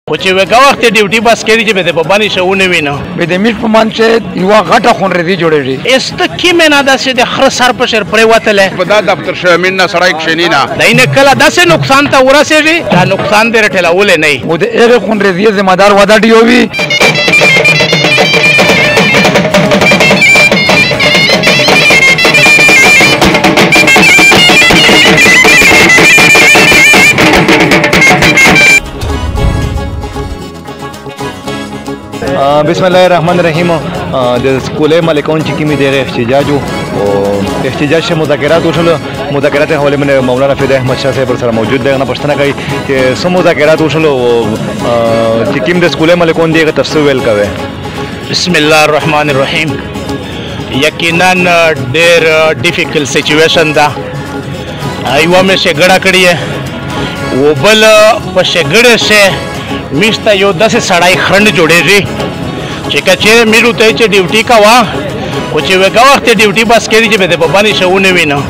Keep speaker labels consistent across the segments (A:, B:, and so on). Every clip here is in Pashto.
A: خو چې وګه وخت ډیوټي بس کړي چې به د بابانی شونه وینو
B: به د میش په مان چې یو غټه خون ردی جوړېږي
A: است کی منا داسې د خر سر په شر پرې وتله
C: په دا دفتر شمن نه سړی کښینی نه
A: دینه کله داسې نقصان ته ورسېږي دا نقصان دې رټلول نه
B: او د هغه خون ردی ذمہ دار ودا دیوي
D: بسم الله الرحمن الرحیم د سکول مالکان چې کومې دغه احتجاج او احتجاج شه مذاکرات وشول مذاکرات حواله من مولانا فیض احمد شاه صاحب سره موجود دی نه پښتنه کوي چې سم مذاکرات وشول او چې کوم د سکول مالکان دغه تفصیل ویل کوي
A: بسم الله الرحمن الرحیم یقینا ډېر ډیفیکلټ سچويشن دا ایوه مې شګړه کړی ہے و بل په شګړه شه میشته یو داسې سړی خرند جوړېږي چې کچېرې میرو ته چې ډیوټي کوه خو چې وګه وخت ډیوټي بس کړي چې به د بابانی شونه وینو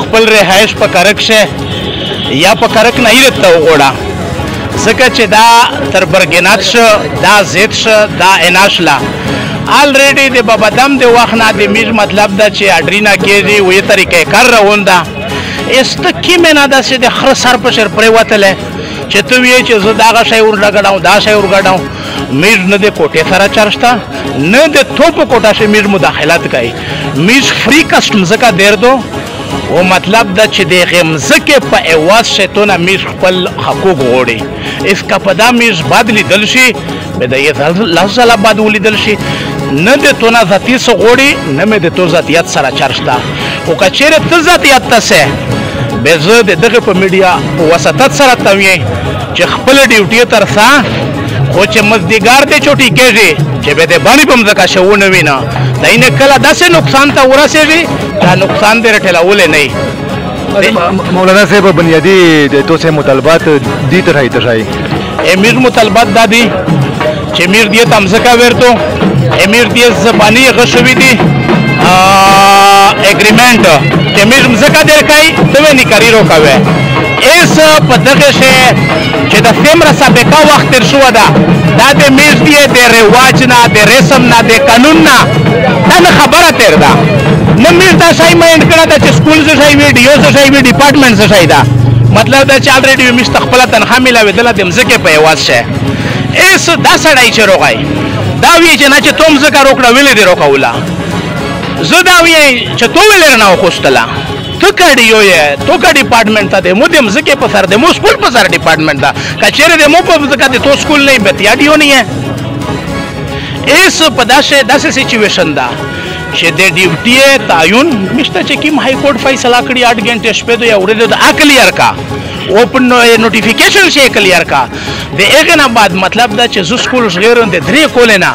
A: خپل رهایش په کرک شه یا په کرک نه ایرته وغوړه ځکه چې دا تر برګنات شه دا زید شه دا اناشلا الریډي د بابا دم د وخت نه د میز مطلب دا چې اډرینا کېږي وې طریقې کار روانده است کی منا داسې د خر سر په شر پرې وتله چې ته وی چې زه دا شی ورګډاو دا شی ورګډاو میز نه د کوټه سره چرشتا نه د توپ کوټه شي میز مداخلت کوي میز فری کسٹم زکه دیر دو او مطلب دا چې د غمزکه په اواز شتونه میز خپل حقوق غوړي اس کا پدا میز بدلی دل شي به د لحظه بعد ولیدل شي نه د تونه ذاتی سو غوړي نه مې د تو ذاتیت سره چرشتا او کچېره ته ذاتیت تاسه به زه دغه په میډیا وساتت سره توي چې خپل ډیوټي ترسا خو چې مزدګار دې چوټي کېږي چې به دې باندې بم زکه شونه وینا دینه کله داسې نقصان ته ورسېږي دا نقصان دې رټلول نه
D: مولانا صاحب بنیادی د توسه مطالبات دي ترای
A: امیر مطالبات دادي چې میر دې تمزکا ورته امیر دې زبانی غشوي دي एग्रीमेंट कि मिर मज़का देर काई तुम्हें निकारी रोकावे इस पद्धति से जिधर सेमरा साबेका वक्त इर्शुआ दा दादे मिर दिए दे रिवाज ना दे रस्म ना दे कानून ना तन खबर तेर दा न मिर दा शाही में इनकड़ा दा च स्कूल से शाही भी डीओ से शाही भी डिपार्टमेंट से शाही दा मतलब दा च ऑलरेडी मुस्तकबिला तनखा मिला वेदला दे मज़के पे आवाज से इस दा सड़ाई च रोकाई दा वी च ना च तुम मज़का रोकड़ा विले दे रोकाउला زداوی چې تو ویل نه خوستلا تو کډیو یې تو کا ډپارټمنټ ته مو دې مزکه په سر دې مو سکول په سر ډپارټمنټ دا کچېره دې مو په مزکه دې تو سکول نه بتیا دیو نه ہے اس پداشه داسې سچويشن دا چې د ډیوټي تعین مشته چې کیم های کورټ فیصله کړی 8 غنټه شپه دوی اورېدو د اکلیار کا اوپن نوټیفیکیشن شي کلیار کا د هغه نه بعد مطلب دا چې ز سکول غیر د درې کولنا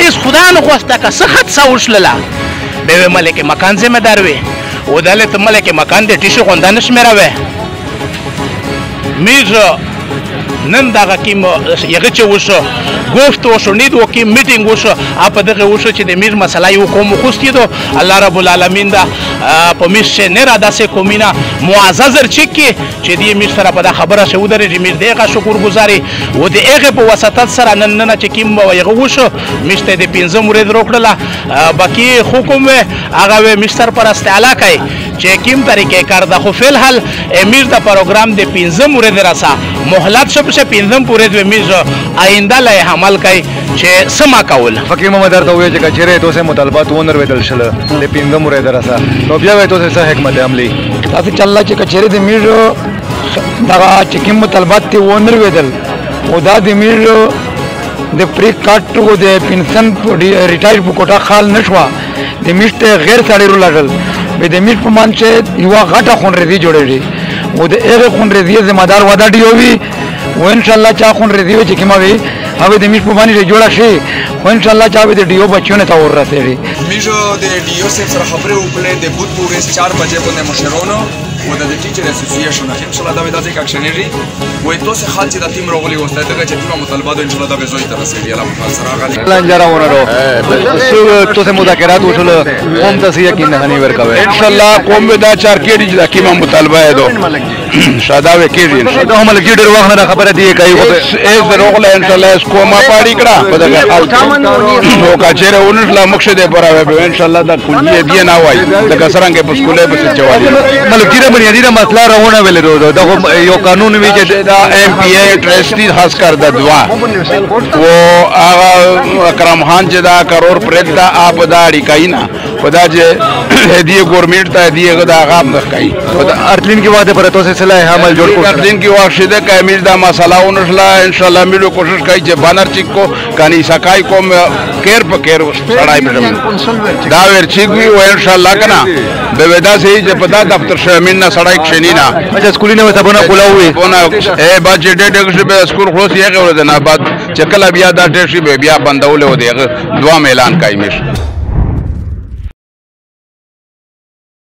A: اس خدا نه خواسته کا سخت ساوشللا به ملک مکان ذمہ دار وي او دلته ملک مکان د ټیشو خوندانه شمیراوي میز نن دا کیم یغه چې وشو گفت وشو نید وکي میټینګ وشو اپ دغه وشو چې د میر مسله یو کوم خوستي دو الله رب العالمین دا په میشه نه را داسې کومینا معزز چکی چې دې میر سره په خبره شو درې میر دغه شکر گزاري و د هغه په وساتت سره نن چې کیم یغه وشو میشته د 15 مورید روکړه باقی حکم هغه مستر پر استعلا کوي چې کیم طریقې کار د خو فل حل امیر د پروګرام د 15 مورید راسا مهلت شپ شه 15 پورې د میز آینده له عمل کوي چې سما کول
D: فقیر محمد درته وایي چې کچېره توسه مطالبات ونر ودل شل د 15 مورید راسا نو بیا وایي توسه څه حکمت عملی
B: تاسو چلا چې کچېره د میز دا چې کوم مطالبات ته ونر ودل او دا د میز د پری کاټو د پنشن ریټایر په کوټه خال نشوا د میشته غیر سړی رو لګل به د میش په مان چې یو غټه خون ردی جوړېږي او د هغه خون ردی ذمہ دار ودا دیوي و ان شاء الله چا خون ردی چې کما وي هغه د میش په باندې جوړه شي و ان شاء الله چا به د ډیو بچونه تا ور رسېږي
E: میشو د ډیو سره خبرې وکړې د بود پورې 4 بجې باندې مشرونو و د ټیچر اسوسییشن ان شاء الله دا به داسې اکشنېږي و ته څه خالص د ټیم راغلي وسته دغه چې ټیم مطالبات ان شاء الله دا به زوی تر رسېږي الله په سره غالي
D: لنجرا ونرو تو سے مذاکرات وشل قوم ته یقین نه ورکوي
C: ان شاء الله قوم دا چار کې دي چې دا کیمه مطالبه ده شاده وکیږي ان شاء
D: دا هم لکه ډېر وخت نه خبره دی کوي
C: اس دروغله ان شاء الله اس کومه پاړی کړه په دغه حال نو کچېره ونشله مخشه دی پراوي به ان شاء الله دا کلیه دی نه وای د کسرانګه په سکوله به جواب
D: مطلب ډېر بنیادی مسله راونه ویل دا یو قانون وی چې
C: دا ایم پی ای ټرسټي خاص کر د دوا و هغه اکرم خان چې دا کرور پرېږ دا اپ دا اړی کینا خدا چې هدیه ګورنمنت ته هدیه دا غام نه کوي
D: ارتلین کی واده پر تو سلسله عمل جوړ کو
C: ارتلین کی واښه ده کامل دا مسله ونشله ان شاء الله ملو کوشش کوي چې بانر چیک کو کانی سکای کوم کیر په کیر سړای بشم دا ور چیک وی او ان شاء الله کنا د ودا سي چې پتا دفتر شامل نه سړای کښینینا
D: اچھا سکولي نه وته بونه کولاوي
C: بونه اے بچ ډېر ډېر سکول خلاص یې غوړ ده نه بعد چې کله بیا دا ډېر شي بیا بندول و دی دوه اعلان کوي مش